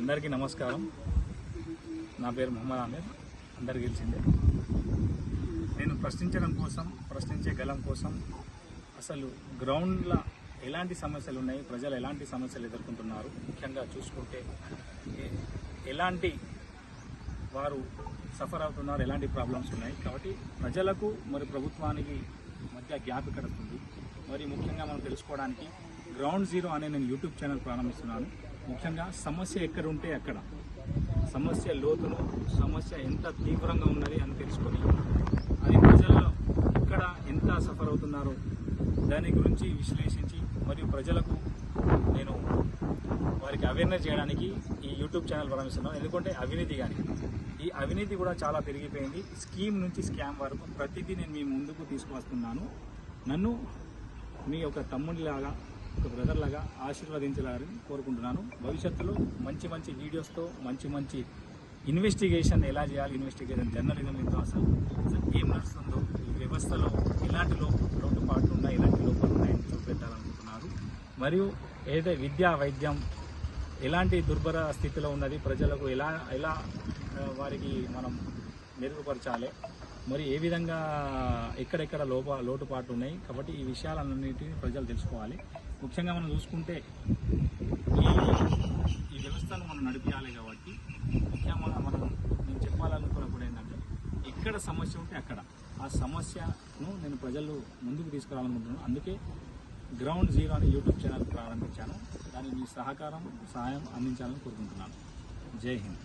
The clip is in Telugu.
అందరికీ నమస్కారం. నా పేరు మొహమ్మద్ ఆమీర్, అందరికీ తెలిసిందే. నేను ప్రశ్నించే గలం కోసం అసలు గ్రౌండ్లో ఎలాంటి సమస్యలు ఉన్నాయి, ప్రజలు ఎలాంటి సమస్యలు ఎదుర్కొంటున్నారు, ముఖ్యంగా చూసుకుంటే ఎలాంటి వారు సఫర్ అవుతున్నారు, ఎలాంటి ప్రాబ్లమ్స్ ఉన్నాయి. కాబట్టి ప్రజలకు మరి ప్రభుత్వానికి మధ్య గ్యాప్ ఇక్కడ వస్తుంది. మరి ముఖ్యంగా మనం తెలుసుకోవడానికి గ్రౌండ్ జీరో అనే నేను యూట్యూబ్ ఛానల్ ప్రారంభిస్తున్నాను. ముఖ్యంగా సమస్య ఎక్కడ ఉంటే అక్కడ సమస్య లోతును, సమస్య ఎంత తీవ్రంగా ఉన్నది అని తెలుసుకొని అది ప్రజలలో ఎక్కడ ఎంత సఫర్ అవుతున్నారో దాని గురించి విశ్లేషించి మరియు ప్రజలకు నేను వారికి అవేర్నెస్ చేయడానికి ఈ యూట్యూబ్ ఛానల్ ప్రారంభిస్తున్నాను. ఎందుకంటే ఈ అవినీతి కూడా చాలా పెరిగిపోయింది. స్కీమ్ నుంచి స్కామ్ వరకు ప్రతిదీ నేను మీ ముందుకు తీసుకువస్తున్నాను. నన్ను మీ యొక్క తమ్ముడిలాగా, ఒక బ్రదర్ లాగా ఆశీర్వదించాలని కోరుకుంటున్నాను. భవిష్యత్తులో మంచి వీడియోస్తో మంచి ఇన్వెస్టిగేషన్ ఎలా చేయాలి, ఇన్వెస్టిగేషన్ జర్నలిజంతో అసలు ఏం నడుస్తుందో, ఈ వ్యవస్థలో ఎలాంటి లోటుపాట్లు ఉన్నాయి, ఎలాంటి లోపాలు ఉన్నాయని చూపెట్టాలనుకుంటున్నారు. మరియు ఏదైతే విద్యా వైద్యం ఎలాంటి దుర్భర స్థితిలో ఉన్నది, ప్రజలకు ఎలా వారికి మనం మెరుగుపరచాలి, మరి ఏ విధంగా ఎక్కడెక్కడ లోటుపాట్లు ఉన్నాయి. కాబట్టి ఈ విషయాలన్నింటినీ ప్రజలు తెలుసుకోవాలి. ముఖ్యంగా మనం చూసుకుంటే ఈ వ్యవస్థను మనం నడిపించాలి. కాబట్టి ముఖ్యంగా నేను చెప్పాలనుకున్నప్పుడు ఏంటంటే ఎక్కడ సమస్య ఉంటే అక్కడ ఆ సమస్యను నేను ప్రజలు ముందుకు తీసుకురావాలనుకుంటున్నాను. అందుకే గ్రౌండ్ జీరో అనే యూట్యూబ్ ఛానల్ ప్రారంభించాను. దానికి మీ సహాయం అందించాలని కోరుకుంటున్నాను. జై హింద్.